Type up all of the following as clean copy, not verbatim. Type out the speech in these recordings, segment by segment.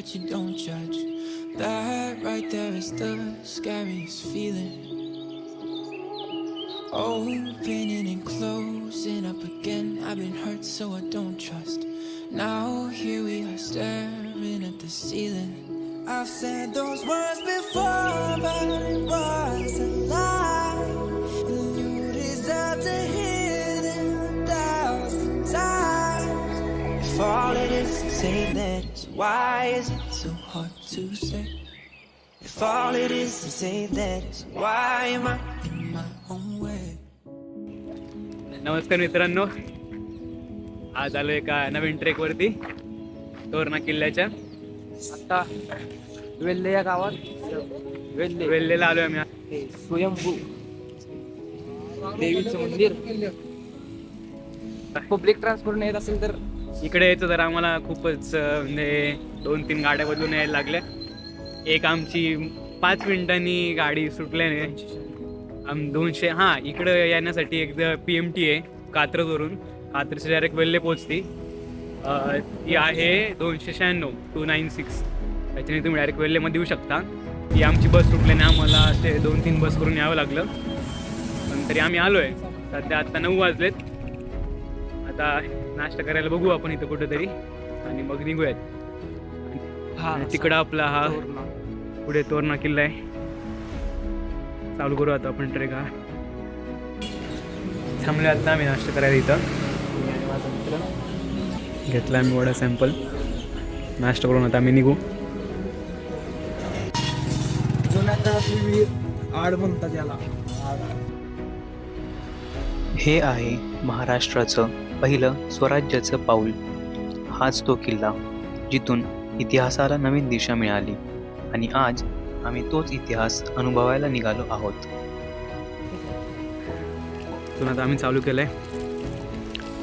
but you don't judge. That right there is the scariest feeling. Opening and closing up again. I've been hurt so I don't trust. Now here we are staring at the ceiling. I've said those words before, but it was a lie. And you deserve to hear them 1,000 times. If all it is to say that, why is it so hard to say? If all it is to say that, why am I in my own way? नमस्कार मित्रांनो, आज आलो एका नवीन ट्रेकवरती तोरणा किल्ल्याच्या. आता वेल्हे या गावात वेल्हेला आलोय आम्ही. स्वयंभू देवीचं मंदिर. पब्लिक ट्रान्सपोर्ट येत असेल तर इकडे यायचं तर आम्हाला खूपच म्हणजे 2-3 गाड्या बदलून यायला लागल्या. एक आमची 5 मिनिटांनी गाडी सुटल्याने 200 इकडं येण्यासाठी एक PMT आहे कात्रजवरून. कात्रजची डायरेक्ट वेल्हे पोचती. ती आहे 296 त्याच्याने तुम्ही डायरेक्ट वेल्हेमध्ये येऊ शकता. ही आमची बस सुटल्याने आम्हाला ते 2-3 बस करून यावं लागलं, पण तरी आम्ही आलो आहे. सध्या आत्ता 9 वाजलेत. आता नाश्ता करायला बघू आपण इथं कुठेतरी आणि मग निघूयात. तिकडं आपला हा पुढे तोरणा किल्ला आहे. चालू करू आता आपण ट्रेक. थांबले आता आम्ही नाश्ता करायला इथं. माझा मित्र घेतला आम्ही वडा सॅम्पल. नाश्ता करून आता आम्ही निघू. आड म्हणतात याला. हे आहे महाराष्ट्राचं पहिलं स्वराज्याचं पाऊल. हाच तो किल्ला जिथून इतिहासाला नवीन दिशा मिळाली आणि आज आम्ही तोच इतिहास अनुभवायला निघालो आहोत. तिथून आता आम्ही चालू केलं आहे.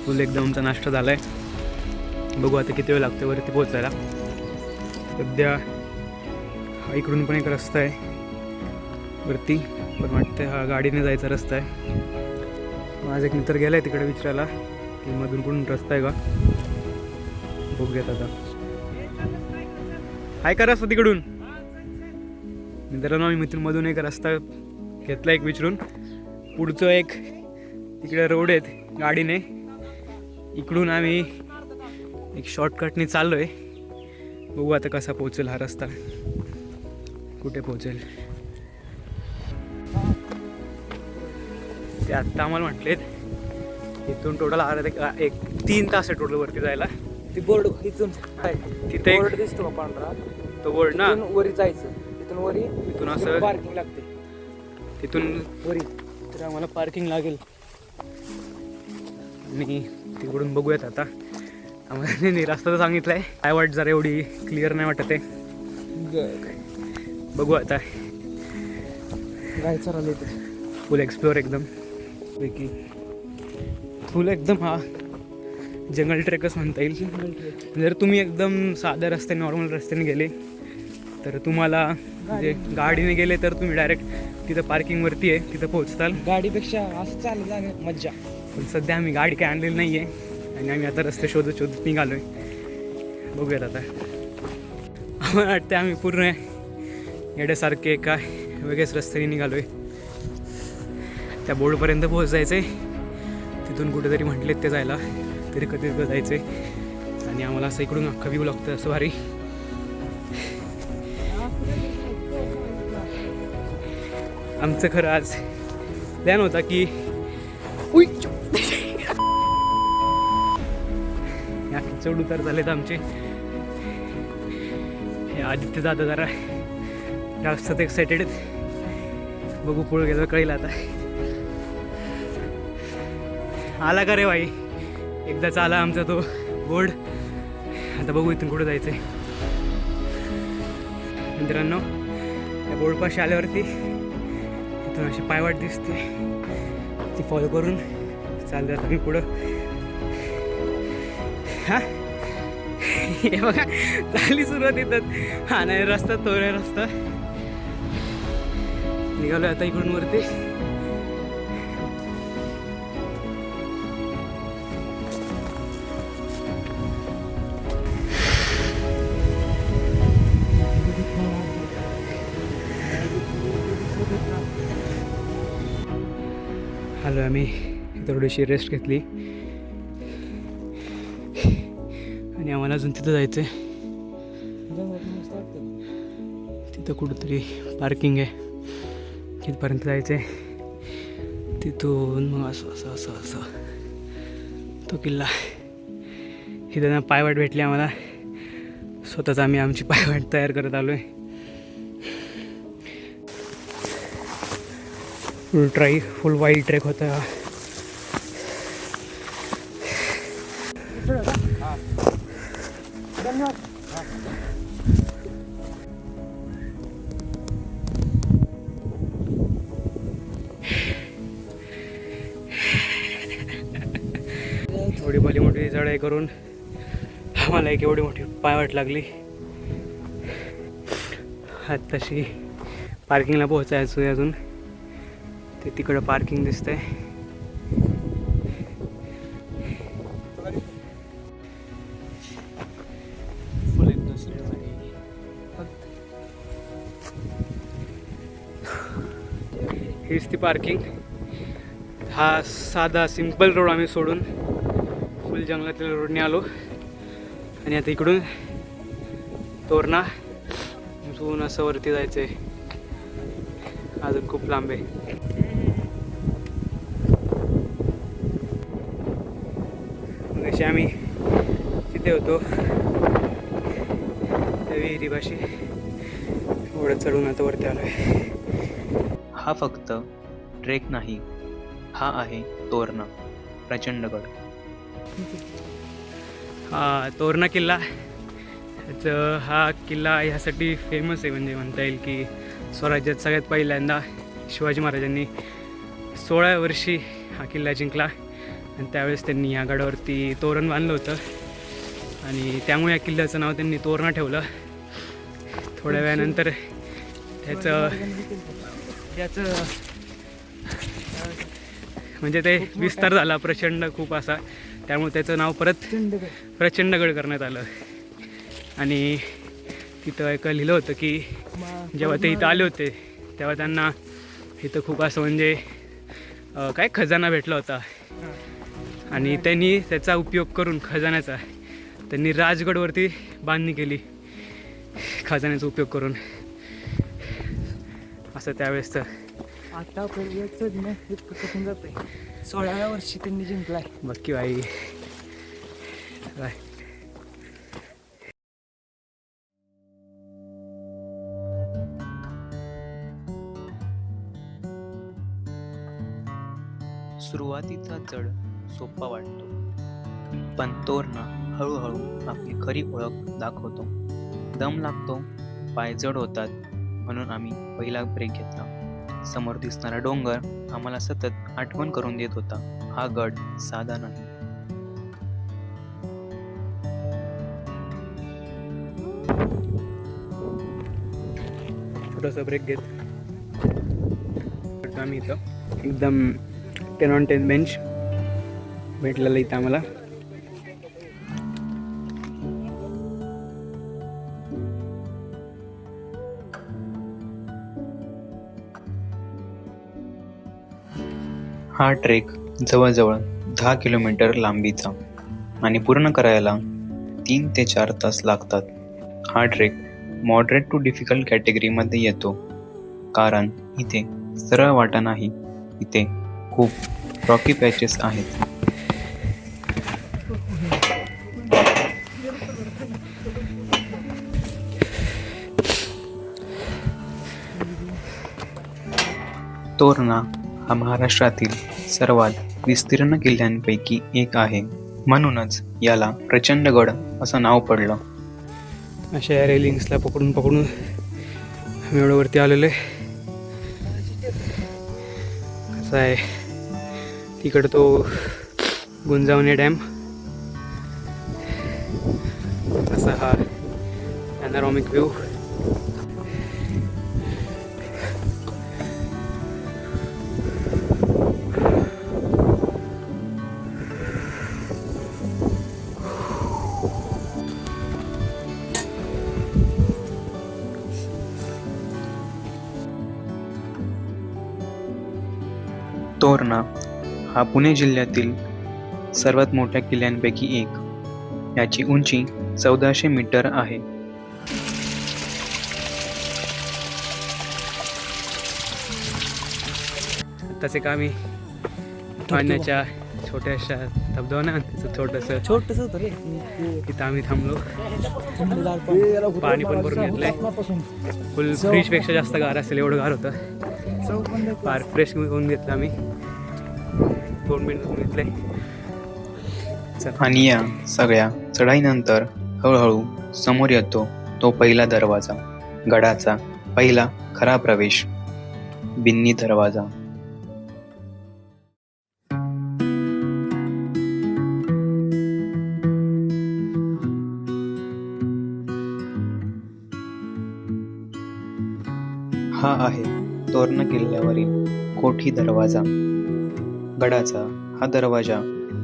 फुल एकदम आमचा नाश्ता झाला आहे. बघू आता किती वेळ लागतो वरती पोहोचायला. सध्या इकडून पण एक रस्ता आहे वरती, पण वाटतं हा गाडीने जायचा रस्ता आहे. माझा एक मित्र गेला आहे तिकडे विचारायला की मधून कुठून रस्ता आहे का. बघूयात आता. हाय का रस्ता तिकडून मित्रांनो. आम्ही मित्रांमधून एक रस्ता घेतला एक विचारून. पुढचं एक तिकडे रोड आहेत गाडीने. इकडून आम्ही एक शॉर्टकटने चाललो आहे. बघू आता कसा पोहोचेल हा रस्ता, कुठे पोहोचेल ते. आत्ता आम्हाला म्हटलेत इथून टोटल एक 3 तास आहे टोटल वरती जायला. ती बोर्ड इथून तिथे बोर्ड दिसतो का पांढरा, तो बोर्ड ना. तिथून वरी जायचं. तिथून वरी इथून असं पार्किंग लागते. तिथून वरी तर आम्हाला पार्किंग लागेल. आणि तिकडून बघूयात आता. आम्हाला नाही रस्ता तर सांगितला आहे. काय वाट जरा एवढी क्लिअर नाही वाटत आहे. बघू आता. जायचं राहिले तर फुल एक्सप्लोअर एकदम पैकी. फुल एकदम हा जंगल ट्रेकच म्हणता येईल. जर तुम्ही एकदम साध्या रस्त्याने नॉर्मल रस्त्याने गेले तर तुम्हाला म्हणजे गाडीने गेले तर तुम्ही डायरेक्ट तिथं पार्किंगवरती आहे, तिथं पोहोचताल. गाडीपेक्षा असं चालत जाणे मज्जा. पण सध्या आम्ही गाडी काय आणलेली नाही आहे आणि आम्ही आता रस्ते शोधत निघालो आहे. बघूयात आता. आम्हाला वाटतं आम्ही पूर्ण येण्यासारखे एका वेगळ्याच रस्त्याने निघालो आहे. त्या बोर्डपर्यंत पोहोचायचं आहे. तिथून कुठेतरी म्हटलेत ते जायला, तरी कधी जायचं आहे. आणि आम्हाला असं इकडून अख्खा व्ह्यू लागतं असं भारी. आमचं खरं आज प्लॅन होता की चढ उतार झालेत आमचे. हे आदित्य जाता जरा जास्त एक्सायटेड आहेत. बघू पुढे गेलं कळेल आता. आला का रे बाई, एकदाच आला आमचा तो बोर्ड. आता बघू इथून कुठं जायचं आहे. मित्रांनो त्या बोर्डपाशी आल्यावरती इथून अशी पायवाट दिसते, ती फॉलो करून चालू आता मी पुढं. हे बघा चालली सुरुवात येतात. हा नाही रस्ता, तो नाही रस्ता. निघालो आता इकडून वरती. आलो आम्ही थोडीशी रेस्ट घेतली आणि आम्हाला अजून तिथं जायचं आहे. तिथं कुठंतरी पार्किंग आहे, तिथपर्यंत जायचं आहे. तिथून मग असं असं असं असं तो किल्ला. इथं पायवाट भेटली आम्हाला, स्वतःच आम्ही आमची पायवाट तयार करत आलो आहे. फुल वाईल्ड ट्रेक होता. एवढी भली मोठी चढाई करून आम्हाला एक एवढी मोठी पायवाट लागली. आत्ताशी पार्किंगला पोहोचायचं आहे अजून. ते तिकडं पार्किंग दिसतंय. हीच ती पार्किंग. हा साधा सिंपल रोड आम्ही सोडून फुल जंगलातील रोडने आलो आणि आता इकडून तोरणा इथून असं वरती जायचं आहे. अजून खूप लांब आहे. मग अशी आम्ही तिथे होतो त्या विहिरीपाशी, एवढं चढून आता वरती आलो आहे. हा फक्त ट्रेक नाही, हा आहे तोरणा प्रचंडगड. हा तोरणा किल्ला, त्याचं हा किल्ला ह्यासाठी फेमस आहे, म्हणजे म्हणता येईल की स्वराज्यात सगळ्यात पहिल्यांदा शिवाजी महाराजांनी 16 वर्षी हा किल्ला जिंकला आणि त्यावेळेस त्यांनी या गडावरती तोरण बांधलं होतं आणि त्यामुळे या किल्ल्याचं नाव त्यांनी तोरणा ठेवलं. थोड्या वेळानंतर त्याचं म्हणजे ते विस्तार झाला प्रचंड खूप असा, त्यामुळे त्याचं नाव परत प्रचंडगड करण्यात आलं. आणि तिथं एक लिहिलं होतं की जेव्हा ते इथं आले होते तेव्हा त्यांना इथं खूप असं म्हणजे काय खजाना भेटला होता आणि त्यांनी त्याचा उपयोग करून खजान्याचा त्यांनी राजगडवरती बांधणी केली खजान्याचा उपयोग करून, असं त्यावेळेस. तर आता चढणं इतकं कठीण जात आहे. 16व्या वर्षी त्यांनी जिंकलाय. बाकी बाई सुरुवातीचा चढ सोपा वाटतो, पण तोरणा हळूहळू आपली खरी ओळख दाखवतो. दम लागतो, पाय जड होतात, म्हणून आम्ही पहिला ब्रेक घेतला. समोर दिसणारा डोंगर आम्हाला सतत आठवण करून देत होता, हा गड साधा नाही. छोटासा ब्रेक घेत आम्ही इथं एकदम 10 on 10 बेंच भेटलेलं इथं आम्हाला. हा ट्रेक जवळजवळ 10 किलोमीटर लांबीचा आणि पूर्ण करायला 3 ते 4 तास लागतात. हा ट्रेक मॉडरेट टू डिफिकल्ट कॅटेगरीमध्ये येतो, कारण इथे सरळ वाटा नाही, इथे खूप रॉकी पॅचेस आहेत. तोरणा हा महाराष्ट्रातील सर्वात विस्तीर्ण किल्ल्यांपैकी एक आहे, म्हणूनच याला प्रचंडगड असं नाव पडलं. अशा या रेलिंग्सला पकडून पकडून आम्ही एवढं वरती आलेलो आहे. कसं आहे तिकडं तो गुंजावणे डॅम, असा हा पॅनोरामिक व्ह्यू. तोरणा हा पुणे जिल्ह्यातील सर्वात मोठ्या किल्ल्यांपैकी एक. याची उंची 1400 मीटर आहे. तसे का आम्ही पाण्याच्या छोट्याशा धबधबा ना त्याचं छोटस होतं रे तिथं आम्ही थांबलो. थंडगार पाणी पण भरून घेतलंय. फुल फ्रीजपेक्षा जास्त गार असेल एवढं गार होतं. फार फ्रेश होऊन घेतलं आम्ही. 2 मिनिट होऊन घेतले. आणि या सगळ्या चढाईनंतर हळूहळू समोर येतो तो पहिला दरवाजा, गडाचा पहिला खरा प्रवेश, बिन्नी दरवाजा. हा आहे तोरणा किल्ल्यावरील कोठी दरवाजा. गडाचा हा दरवाजा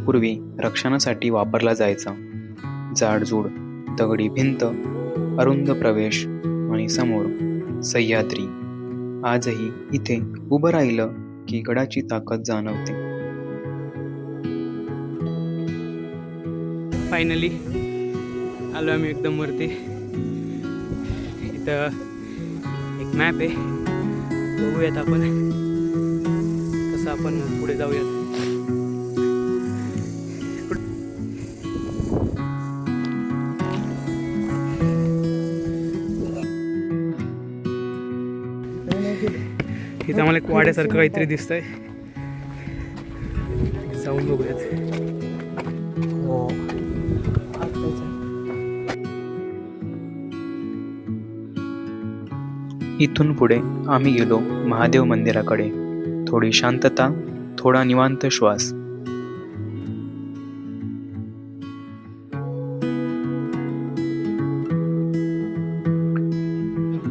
पूर्वी रक्षणासाठी वापरला जायचा. जाडजूड दगडी भिंत, अरुंद प्रवेश आणि समोर सह्याद्री. आजही इथे उभं राहिलं की गडाची ताकद जाणवते. फायनली आलो आम्ही एकदम वरती. इथं एक मॅप आहे, बघूयात आपण तसं आपण पुढे जाऊयात. इथं आम्हाला एक वाड्यासारखं काहीतरी दिसतंय, जाऊन बघूयात. इथून पुढे आम्ही गेलो महादेव मंदिराकडे. थोडी शांतता, थोडा निवांत श्वास.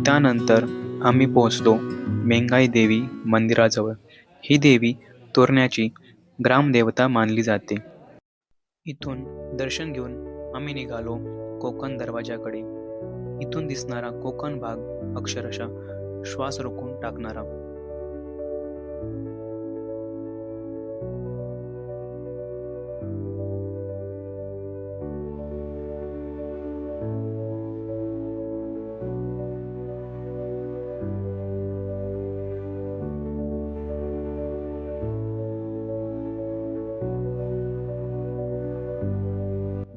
त्यानंतर आम्ही पोहोचलो मेंगाई देवी मंदिराजवळ. ही देवी तोरण्याची ग्रामदेवता मानली जाते. इथून दर्शन घेऊन आम्ही निघालो कोकण दरवाजाकडे. इथून दिसणारा कोकण भाग अक्षरशः श्वास रोखून टाकणारा.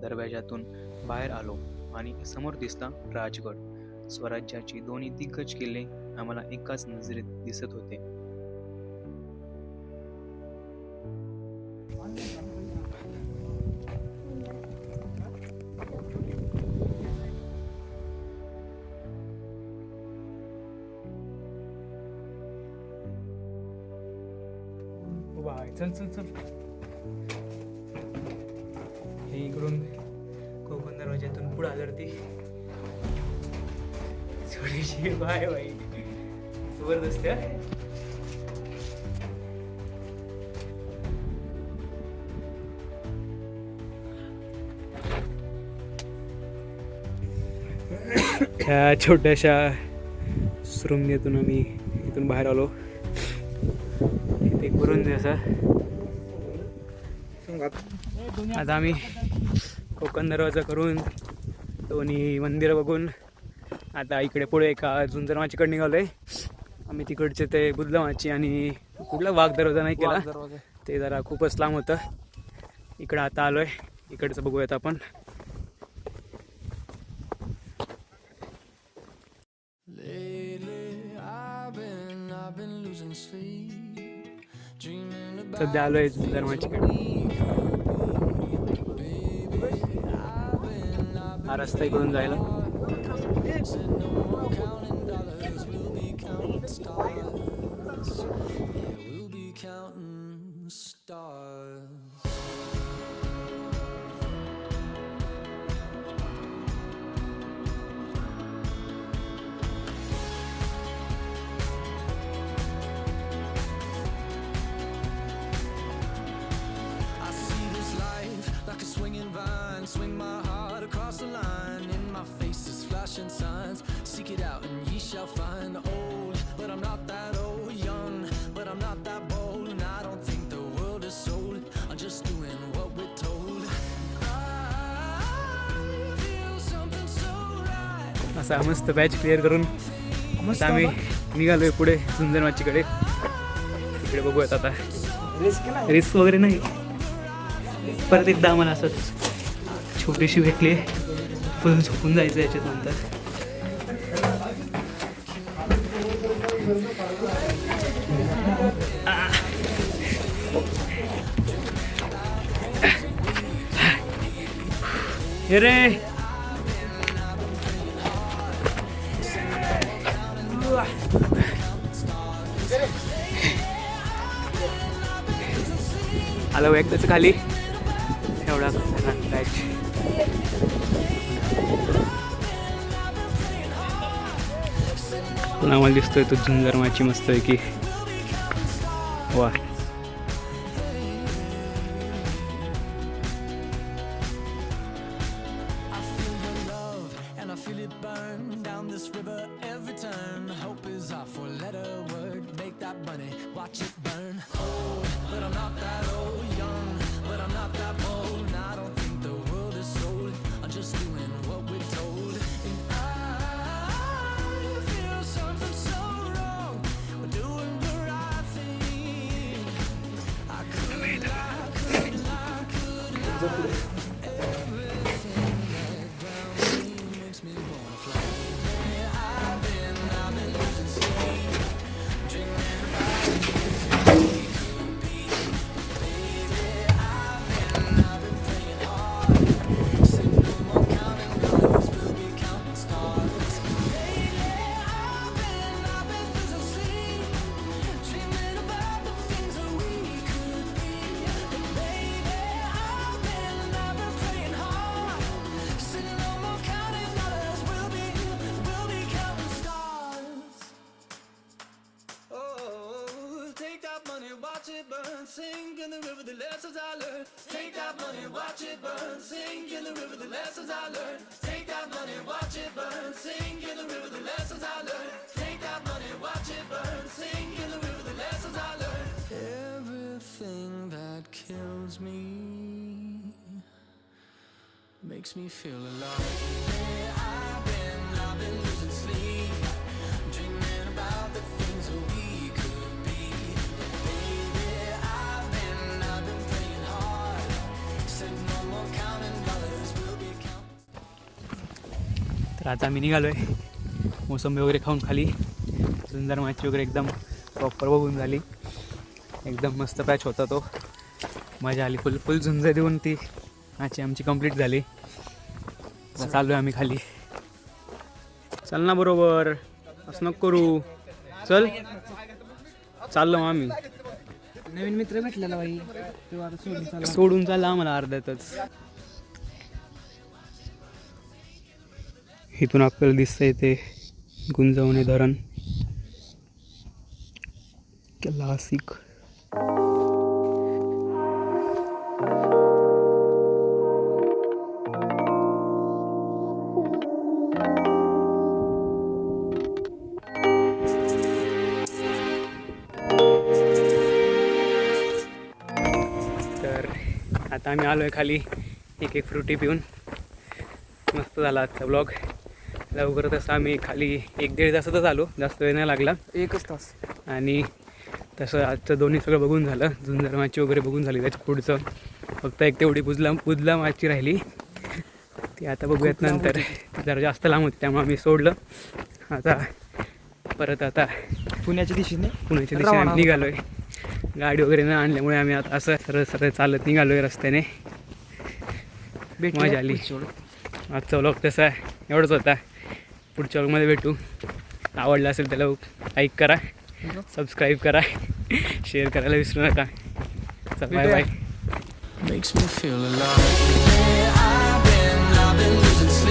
दरवाजातून बाहेर आलो आणि समोर दिसला राजगड. स्वराज्याची दोन्ही दिग्गज किल्ले आम्हाला एकाच नजरेत दिसत होते. चल चल चल. हे इकडून कोकण दरवाज्यातून पुढे आदरती थोडीशी बाय बाई जबरदस्त. ह्या छोट्याशा सुरुंगीतून आम्ही इथून बाहेर आलो. एक बुरुंदी असा. आता आम्ही कोकण दरवाजा करून दोन्ही मंदिरं बघून आता इकडे पुढे एका झुंजरमाचीकडे निघालोय आम्ही. तिकडचे ते बुद्धमाची आणि कुठला वाघ दरवाजा नाही केला, ते जरा खूपच लांब होतं. इकडं आता आलोय, इकडचं बघूयात आपण. सध्या आलोय झुंजरमाचीकडे. हा रस्ता इकडून जायला. Swing my heart across the line. In my face is flashing signs. Seek it out and ye shall find. Old, but I'm not that old. Young, but I'm not that bold. And I don't असा मस्त batch clear करून मस्त आता आम्ही निघालोय पुढे झुंजरमाचीकडे. तिकडे बघूयात आता. रिस्क वगैरे नाही. परत एकदा आम्हाला असंच छोटीशी भेटली, फुल झोपून जायचं याच्यात नंतर. हे रे आलो एकदाच खाली. एवढा बॅच पण आम्हाला दिसतोय तो झुंजरमाची मस्त आहे की. वा and I feel it burn down this river every turn. Hope is our four-letter word. Make that money, watch it burn. Old, but I'm not that old. Young, but I'm not that bold. And I don't think the world is sold. I'm just doing what we're told. And I feel something so wrong. We're doing the right thing. I could. Watch it burn, sink in the river, the lessons I learned. Take that money, watch it burn, sink in the river, the lessons I learned. Take that money, watch it burn, sink in the river, the lessons I learned. Take that money, watch it burn, sink in the river, the lessons I learned. Everything that kills me makes me feel alive. I've been losing sleep, dreaming about the things that we could be. तर आता आम्ही निघालोय. मोसंबी वगैरे खाऊन खाली. झुंजरमाची वगैरे एकदम proper बघून झाली. एकदम मस्त पॅच होता तो. मजा आली. फुल झुंज देऊन ती मॅच आमची कंप्लीट झाली. चाललो आहे आम्ही खाली. चल ना बरोबर, असं नको करू. चल चाललो मग आम्ही. नवीन मित्र भेटलेला बाई, तो आता सोडून चालला आम्हाला अर्ध्यातच. इथून आपल्याला दिसतंय ते गुंजवणे धरण. क्लासिक. तर आता आम्ही आलो आहे खाली एक फ्रुटी पिऊन. मस्त झाला आजचा ब्लॉग. लवकरच असं आम्ही खाली 1-1.5 तासातच आलो, जास्त वेळ नाही लागला. 1 तास. आणि तसं आजचं दोन्ही सगळं बघून झालं. झुंजरमाची वगैरे बघून झाली. त्याच्या पुढचं फक्त एक तेवढी बुजला माची राहिली. ती आता बघूयात नंतर. ती जरा जास्त लांब होती त्यामुळे आम्ही सोडलं. आता पुण्याच्या दिशेने आम्ही निघालो आहे. गाडी वगैरे न आणल्यामुळे आम्ही आता असं सरळ चालत निघालो आहे रस्त्याने. मजा आली. आजचा व्लॉग तसा एवढंच होता. पुढच्या व्लॉगमध्ये भेटू. आवडला असेल त्याला लाईक करा, सबस्क्राईब करा, शेअर करायला विसरू नका. चल bye bye. Makes me feel alive. I've been losing sleep.